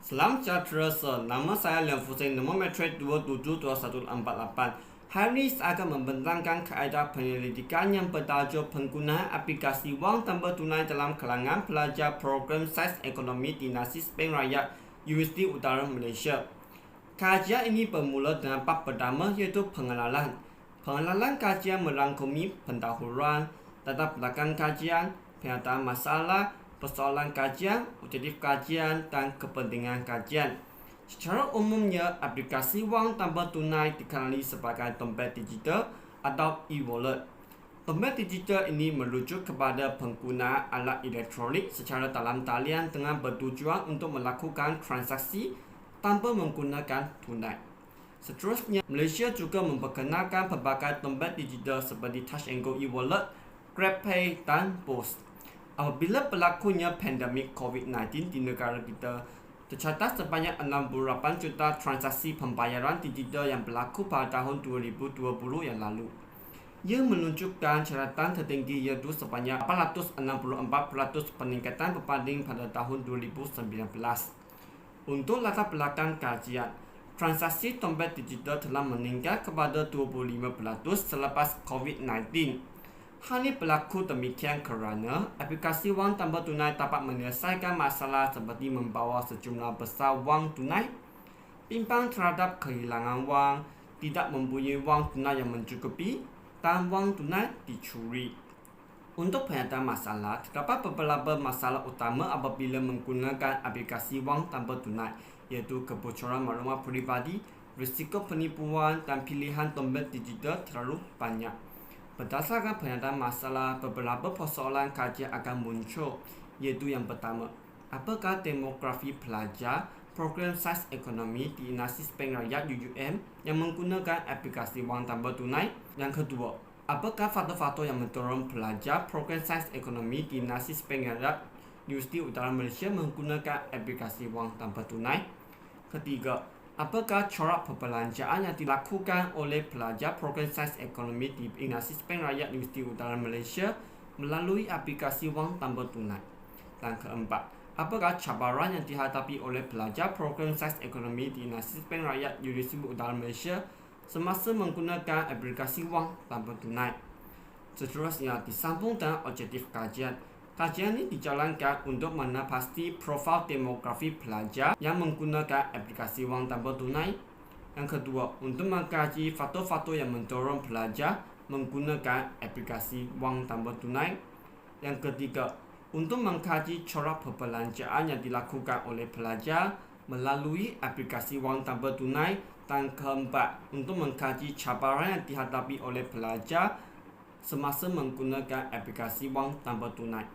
Salam sejahtera, nama saya Liang Fusen, nombor metrik 272148. Hari ini saya akan membentangkan kaedah penyelidikan yang bertajuk penggunaan aplikasi wang tanpa tunai dalam kalangan pelajar program Sains Ekonomi Dinasti Sepeng Rakyat Universiti Utara Malaysia. Kajian ini bermula dengan bab pertama iaitu pengenalan. Pengenalan kajian merangkumi pendahuluan, latar belakang kajian, penyataan masalah, persoalan kajian, objektif kajian, dan kepentingan kajian. Secara umumnya, aplikasi wang tanpa tunai dikenali sebagai dompet digital atau e-wallet. Dompet digital ini merujuk kepada penggunaan alat elektronik secara dalam talian dengan bertujuan untuk melakukan transaksi tanpa menggunakan tunai. Seterusnya, Malaysia juga memperkenalkan pelbagai dompet digital seperti Touch 'n Go e-wallet, GrabPay, dan Post. Apabila berlakunya pandemik COVID-19 di negara kita, tercatat sebanyak 68 juta transaksi pembayaran digital yang berlaku pada tahun 2020 yang lalu. Ia menunjukkan catatan tertinggi iaitu sebanyak 864% peningkatan berbanding pada tahun 2019. Untuk latar belakang kajian, transaksi dompet digital telah meningkat kepada 25% selepas COVID-19. Hal ini berlaku demikian kerana aplikasi wang tanpa tunai dapat menyelesaikan masalah seperti membawa sejumlah besar wang tunai, bimbang terhadap kehilangan wang, tidak mempunyai wang tunai yang mencukupi, dan wang tunai dicuri. Untuk penyataan masalah, terdapat beberapa masalah utama apabila menggunakan aplikasi wang tanpa tunai, iaitu kebocoran maklumat peribadi, risiko penipuan, dan pilihan dompet digital terlalu banyak. Berdasarkan penyataan masalah, beberapa persoalan kajian akan muncul, iaitu yang pertama, apakah demografi pelajar program Sains Ekonomi Dinasti Sepeng Rakyat UUM yang menggunakan aplikasi wang tanpa tunai? Yang kedua, apakah faktor-faktor yang mendorong pelajar program Sains Ekonomi Dinasti Sepeng Rakyat Universiti Utara Malaysia menggunakan aplikasi wang tanpa tunai? Ketiga, apakah corak perbelanjaan yang dilakukan oleh pelajar program Sains Ekonomi di Dinasti Sepeng Rakyat Universiti Utara Malaysia melalui aplikasi wang tanpa tunai? Dan keempat, apakah cabaran yang dihadapi oleh pelajar program Sains Ekonomi di Dinasti Sepeng Rakyat Universiti Utara Malaysia semasa menggunakan aplikasi wang tanpa tunai? Seterusnya disambung dengan objektif kajian. Kajian ini dijalankan untuk menapasti profil demografi pelajar yang menggunakan aplikasi wang tanpa tunai. Yang kedua, untuk mengkaji faktor-faktor yang mendorong pelajar menggunakan aplikasi wang tanpa tunai. Yang ketiga, untuk mengkaji corak perbelanjaan yang dilakukan oleh pelajar melalui aplikasi wang tanpa tunai. Dan keempat, untuk mengkaji cabaran yang dihadapi oleh pelajar semasa menggunakan aplikasi wang tanpa tunai.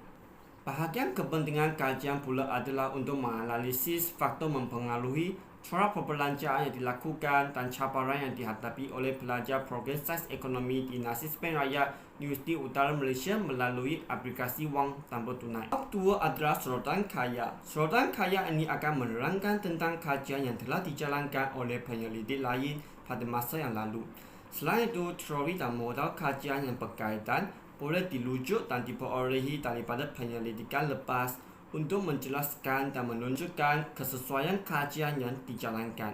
Bahagian kepentingan kajian pula adalah untuk menganalisis faktor mempengaruhi corak perbelanjaan yang dilakukan dan cabaran yang dihadapi oleh pelajar program Sains Ekonomi Dinasti Sepeng Rakyat Universiti Utara Malaysia melalui aplikasi wang tanpa tunai. Bab 2 adalah sorotan kaya. Sorotan kaya ini akan menerangkan tentang kajian yang telah dijalankan oleh penyelidik lain pada masa yang lalu. Selain itu, teori dan modal kajian yang berkaitan boleh dirujuk dan diperolehi daripada penyelidikan lepas untuk menjelaskan dan menunjukkan kesesuaian kajian yang dijalankan.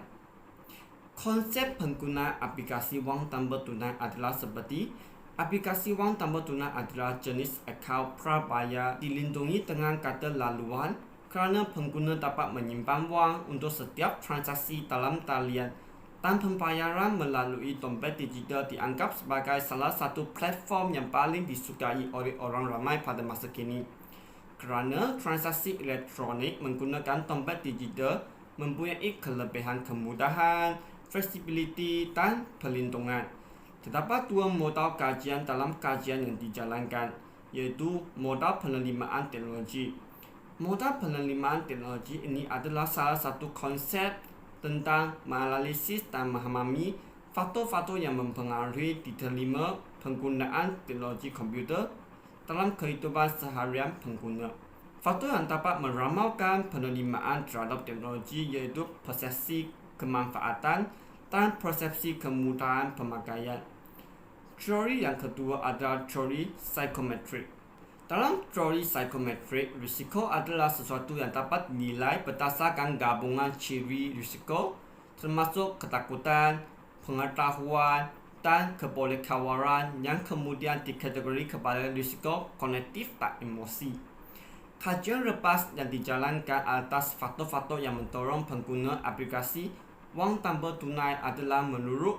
Konsep penggunaan aplikasi wang tanpa tunai adalah seperti aplikasi wang tanpa tunai adalah jenis akaun prabayar dilindungi dengan kata laluan kerana pengguna dapat menyimpan wang untuk setiap transaksi dalam talian, dan pembayaran melalui dompet digital dianggap sebagai salah satu platform yang paling disukai oleh orang ramai pada masa kini. Kerana transaksi elektronik menggunakan dompet digital mempunyai kelebihan kemudahan, fleksibiliti dan perlindungan. Terdapat dua modal kajian dalam kajian yang dijalankan, iaitu modal penerimaan teknologi. Modal penerimaan teknologi ini adalah salah satu konsep tentang menganalisis dan memahami faktor-faktor yang mempengaruhi diterima penggunaan teknologi komputer dalam kehidupan seharian pengguna. Faktor yang dapat meramalkan penerimaan terhadap teknologi iaitu persepsi kemanfaatan dan persepsi kemudahan pemakaian. Teori yang kedua adalah teori psikometrik. Dalam teori psikometrik, risiko adalah sesuatu yang dapat dinilai berdasarkan gabungan ciri risiko termasuk ketakutan, pengetahuan, dan kebolehkawaran yang kemudian dikategori kepada risiko kognitif dan emosi. Kajian lepas yang dijalankan atas faktor-faktor yang mendorong pengguna aplikasi wang tanpa tunai adalah menurut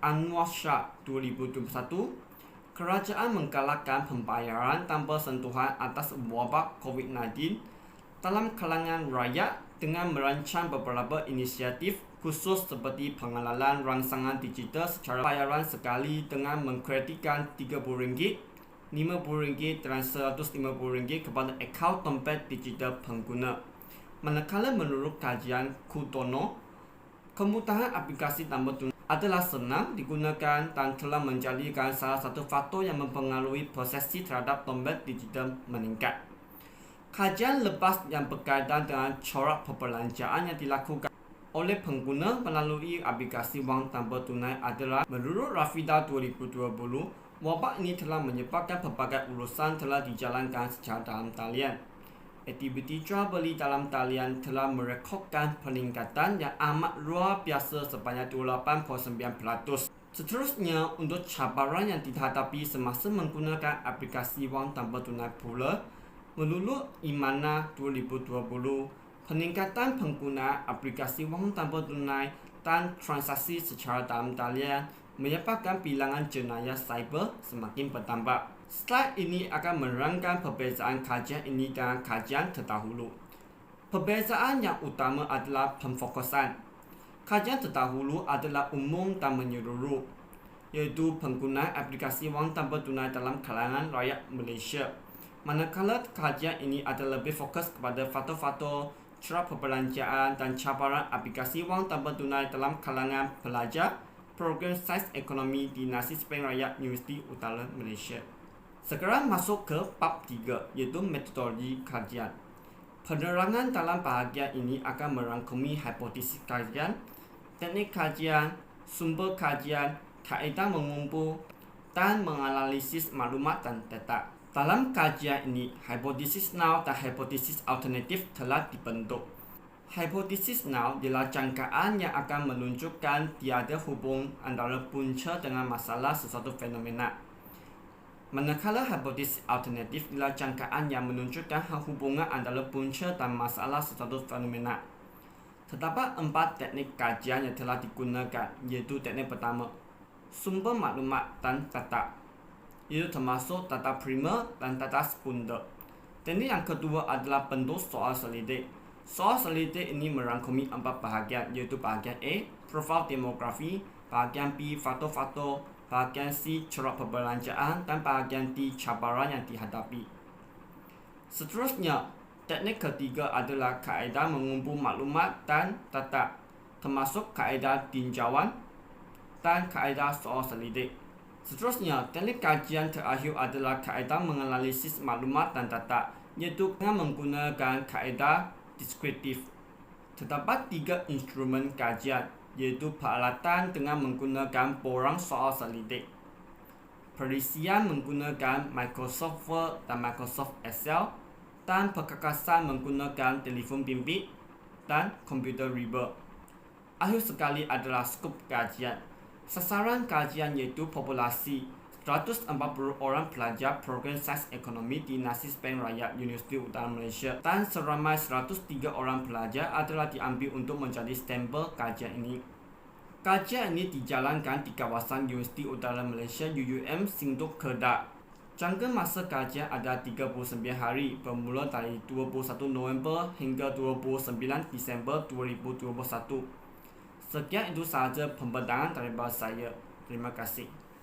Anwar Shah 2021, kerajaan menggalakkan pembayaran tanpa sentuhan atas wabak COVID-19 dalam kalangan rakyat dengan merancang beberapa inisiatif khusus seperti pengenalan rangsangan digital secara bayaran sekali dengan mengkreditkan RM30, RM50 dan RM150 kepada akaun dompet digital pengguna. Manakala menurut kajian Kutono, kemudahan aplikasi tanpa tunai adalah senang digunakan dan telah menjadikan salah satu faktor yang mempengaruhi persepsi terhadap dompet digital meningkat. Kajian lepas yang berkaitan dengan corak perbelanjaan yang dilakukan oleh pengguna melalui aplikasi wang tanpa tunai adalah menurut Rafida 2020, wabak ini telah menyebabkan pelbagai urusan telah dijalankan secara dalam talian. Aktiviti jual beli dalam talian telah merekodkan peningkatan yang amat luar biasa sebanyak 28.9%. Seterusnya, untuk cabaran yang dihadapi semasa menggunakan aplikasi wang tanpa tunai pula, menurut Imana 2020, peningkatan pengguna aplikasi wang tanpa tunai dan transaksi secara dalam talian menyebabkan bilangan jenayah cyber semakin bertambah. Slide ini akan menerangkan perbezaan kajian ini dengan kajian terdahulu. Perbezaan yang utama adalah pemfokusan. Kajian terdahulu adalah umum dan menyeluruh, iaitu penggunaan aplikasi wang tanpa tunai dalam kalangan rakyat Malaysia. Manakala kajian ini adalah lebih fokus kepada faktor-faktor corak perbelanjaan dan cabaran aplikasi wang tanpa tunai dalam kalangan pelajar program sains ekonomi di Nasib Bank Rakyat Universiti Utara Malaysia. Sekarang masuk ke bab 3, iaitu metodologi kajian. Penerangan dalam bahagian ini akan merangkumi hipotesis kajian, teknik kajian, sumber kajian, kaedah mengumpul dan menganalisis maklumat dan data. Dalam kajian ini, hipotesis null dan hipotesis alternatif telah dibentuk. Hipotesis null ialah jangkaan yang akan menunjukkan tiada hubung antara punca dengan masalah sesuatu fenomena. Manakala hipotesis alternatif ialah jangkaan yang menunjukkan hubungan antara punca dan masalah sesuatu fenomena. Terdapat 4 teknik kajian yang telah digunakan, iaitu teknik pertama, sumber maklumat dan data, iaitu termasuk data primer dan data sekunder. Teknik yang kedua adalah bentuk soal selidik. Soal selidik ini merangkumi 4 bahagian, iaitu bahagian A, profil demografi, bahagian B, faktor-faktor, bahagian C, corak perbelanjaan, dan bahagian D, cabaran yang dihadapi. Seterusnya, teknik ketiga adalah kaedah mengumpul maklumat dan data, termasuk kaedah tinjauan dan kaedah soal selidik. Seterusnya, teknik kajian terakhir adalah kaedah menganalisis maklumat dan data, iaitu dengan menggunakan kaedah deskriptif. Terdapat 3 instrumen kajian, iaitu peralatan dengan menggunakan borang soal selidik, perisian menggunakan Microsoft Word dan Microsoft Excel, dan perkakasan menggunakan telefon bimbit dan komputer riba. Akhir sekali adalah skop kajian. Sasaran kajian iaitu populasi 140 orang pelajar program sains ekonomi di Nasib Bank Rakyat Universiti Utara Malaysia dan seramai 103 orang pelajar adalah diambil untuk menjadi stempel kajian ini. Kajian ini dijalankan di kawasan Universiti Utara Malaysia UUM Sinduk Kedah. Jangka masa kajian adalah 39 hari bermula dari 21 November hingga 29 Disember 2021. Sekian itu sahaja pembedahan daripada saya. Terima kasih.